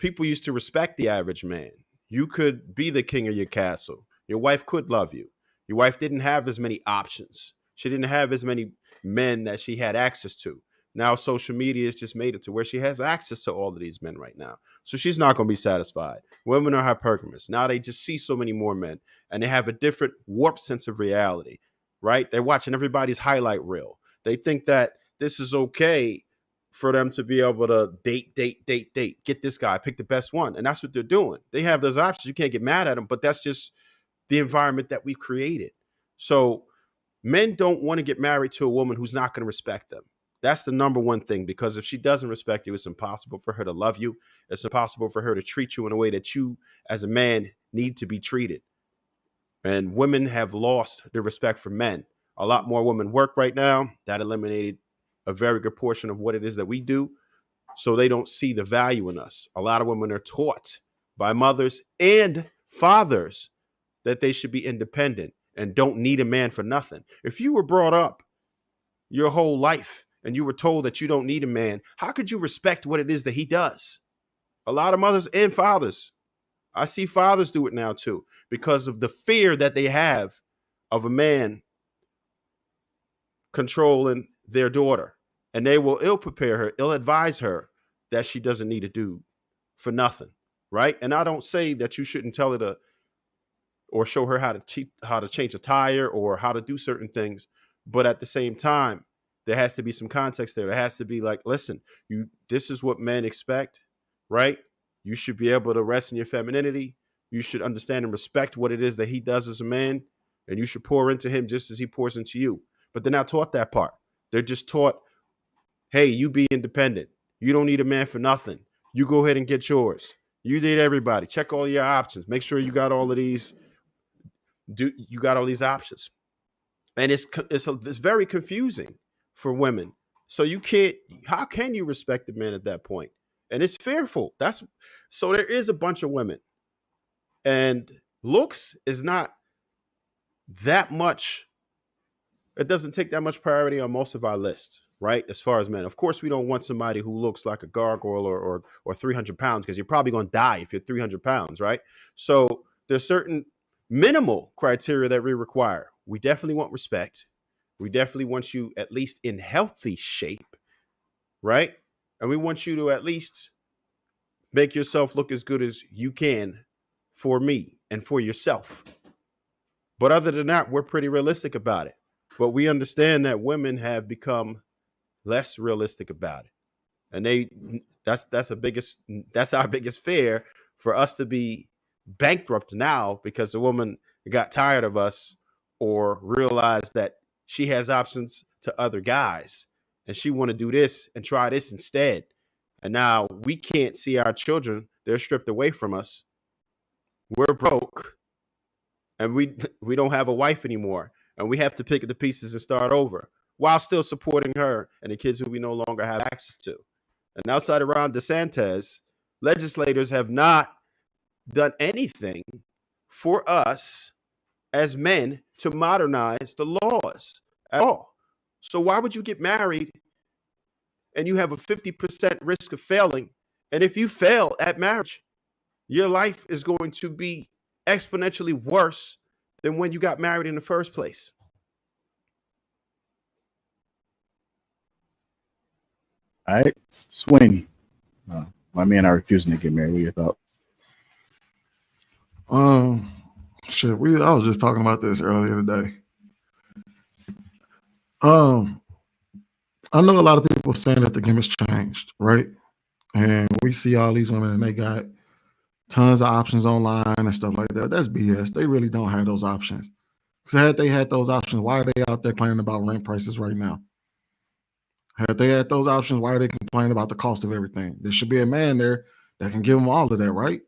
people used to respect the average man. You could be the king of your castle. Your wife could love you. Your wife didn't have as many options. She didn't have as many men that she had access to. Now social media has just made it to where she has access to all of these men right now. So she's not going to be satisfied. Women are hypergamous. Now they just see so many more men and they have a different warped sense of reality, right? They're watching everybody's highlight reel. They think that this is okay for them to be able to date, get this guy, pick the best one. And that's what they're doing. They have those options. You can't get mad at them, but that's just the environment that we've created. So men don't want to get married to a woman who's not going to respect them. That's the number one thing, because if she doesn't respect you, it's impossible for her to love you. It's impossible for her to treat you in a way that you as a man need to be treated. And women have lost their respect for men. A lot more women work right now. That eliminated a very good portion of what it is that we do. So they don't see the value in us. A lot of women are taught by mothers and fathers that they should be independent and don't need a man for nothing. If you were brought up your whole life and you were told that you don't need a man, how could you respect what it is that he does? A lot of mothers and fathers. I see fathers do it now too, because of the fear that they have of a man controlling their daughter. And they will ill prepare her, ill advise her that she doesn't need a dude for nothing, right? And I don't say that you shouldn't tell her to or show her how to change a tire or how to do certain things, but at the same time, there has to be some context there. It has to be like, listen, this is what men expect, right? You should be able to rest in your femininity. You should understand and respect what it is that he does as a man, and you should pour into him just as he pours into you. But they're not taught that part. They're just taught, hey, you be independent. You don't need a man for nothing. You go ahead and get yours. You date everybody. Check all your options. Make sure you got all of these. You got all these options. And it's very confusing for women. So how can you respect the man at that point? And it's fearful. So there is a bunch of women, and looks is not that much. It doesn't take that much priority on most of our lists, right? As far as men, of course, we don't want somebody who looks like a gargoyle or 300 pounds, because you're probably going to die if you're 300 pounds, right? So there's certain minimal criteria that we require. We definitely want respect. We definitely want you at least in healthy shape, right? And we want you to at least make yourself look as good as you can for me and for yourself. But other than that, we're pretty realistic about it. But we understand that women have become less realistic about it. And that's our biggest fear, for us to be bankrupt now because the woman got tired of us or realized that she has options to other guys and she want to do this and try this instead. And now we can't see our children. They're stripped away from us. We're broke and we don't have a wife anymore. And we have to pick up the pieces and start over while still supporting her and the kids who we no longer have access to. And outside of Ron DeSantis, legislators have not done anything for us as men to modernize the laws at all. So why would you get married and you have a 50% risk of failing? And if you fail at marriage, your life is going to be exponentially worse than when you got married in the first place. All right, Sweeney. My man are refusing to get married. What your thought? I was just talking about this earlier today. I know a lot of people saying that the game has changed, right? And we see all these women and they got tons of options online and stuff like that. That's BS. They really don't have those options. Because had they had those options, why are they out there complaining about rent prices right now? Had they had those options, why are they complaining about the cost of everything? There should be a man there that can give them all of that, right?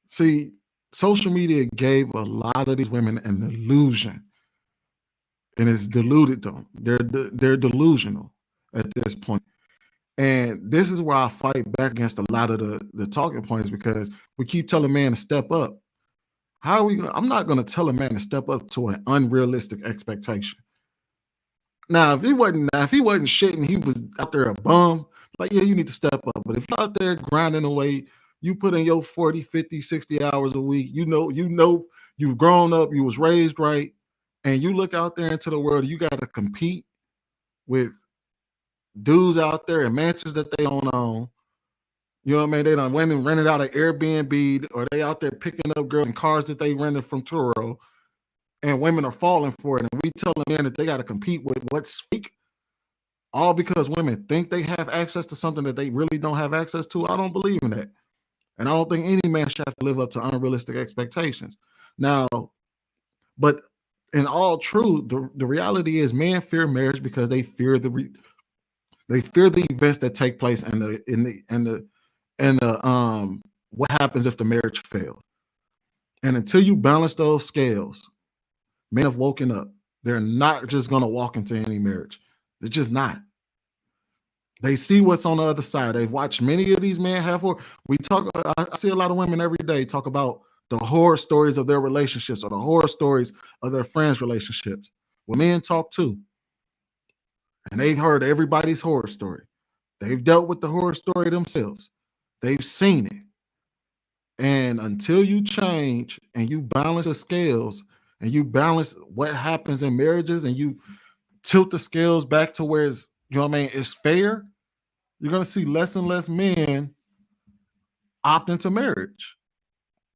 See, social media gave a lot of these women an illusion, and it's deluded them. They're delusional at this point. And this is why I fight back against a lot of the talking points, because we keep telling men to step up. How are we gonna, I'm not going to tell a man to step up to an unrealistic expectation. Now, if he wasn't shitting, he was out there a bum, Like, yeah, you need to step up. But if you're out there grinding away, you put in your 40, 50, 60 hours a week, you know you've grown up, you was raised right, and you look out there into the world, you got to compete with dudes out there and mansions that they own. You know what I mean? They done went and rented out an Airbnb, or they out there picking up girls in cars that they rented from Turo, and women are falling for it. And we telling men that they got to compete with what's fake, all because women think they have access to something that they really don't have access to. I don't believe in that. And I don't think any man should have to live up to unrealistic expectations. Now, but in all truth, the reality is men fear marriage because they fear the events that take place and what happens if the marriage fails. And until you balance those scales, men have woken up. They're not just going to walk into any marriage. They're just not. They see what's on the other side. They've watched many of these men have. I see a lot of women every day talk about the horror stories of their relationships or the horror stories of their friends' relationships. Well, men talk too. And they've heard everybody's horror story. They've dealt with the horror story themselves. They've seen it. And until you change and you balance the scales and you balance what happens in marriages and you tilt the scales back to where it's, you know what I mean, it's fair, you're going to see less and less men opt into marriage.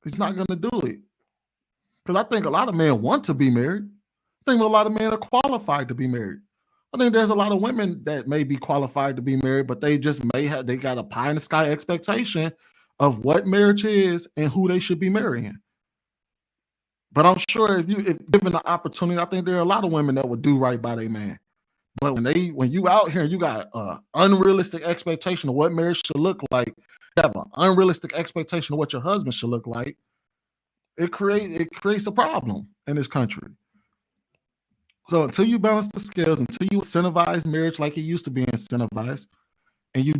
He's not going to do it. Because I think a lot of men want to be married. I think a lot of men are qualified to be married. I think there's a lot of women that may be qualified to be married, but they just they got a pie in the sky expectation of what marriage is and who they should be marrying. But I'm sure if given the opportunity, I think there are a lot of women that would do right by their man. But when you out here and you got an unrealistic expectation of what marriage should look like, you have an unrealistic expectation of what your husband should look like, it creates a problem in this country. So until you balance the scales, until you incentivize marriage like it used to be incentivized, and you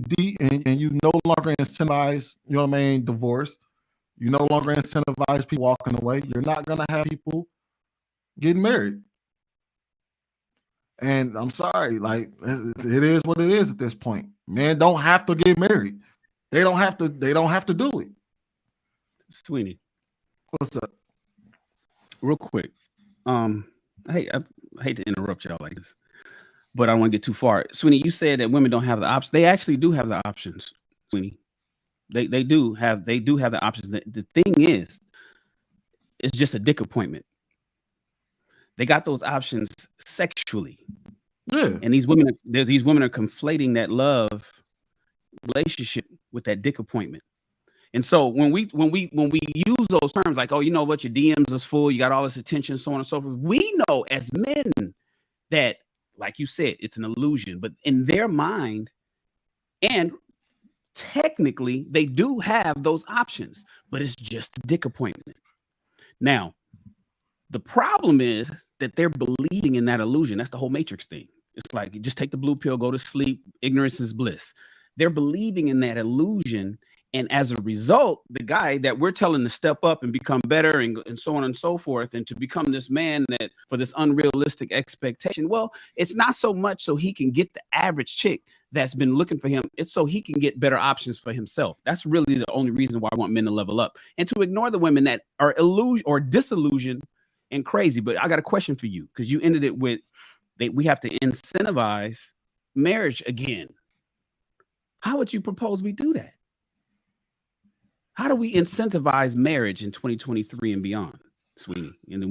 no longer incentivize, you know what I mean, divorce, you no longer incentivize people walking away, you're not gonna have people getting married. And I'm sorry, like it is what it is at this point. Men don't have to get married. They don't have to do it. Sweeney, What's up? real quick. I hate to interrupt y'all like this, but I don't want to get too far. Sweeney, you said that women don't have the options. They actually do have the options, Sweeney. They do have the options. The thing is, it's just a dick appointment. They got those options sexually. Yeah. And these women are conflating that love relationship with that dick appointment. And so when we use those terms like, oh, you know what, your DMs is full, you got all this attention, so on and so forth, we know as men that, like you said, it's an illusion. But in their mind, and technically, they do have those options, but it's just a dick appointment. Now, the problem is that they're believing in that illusion. That's the whole Matrix thing. It's like, you just take the blue pill, go to sleep. Ignorance is bliss. They're believing in that illusion. And as a result, the guy that we're telling to step up and become better and so on and so forth, and to become this man that for this unrealistic expectation, well, it's not so much so he can get the average chick that's been looking for him. It's so he can get better options for himself. That's really the only reason why I want men to level up and to ignore the women that are disillusioned and crazy. But I got a question for you, because you ended it with we have to incentivize marriage again. How would you propose we do that? How do we incentivize marriage in 2023 and beyond, Sweeney? And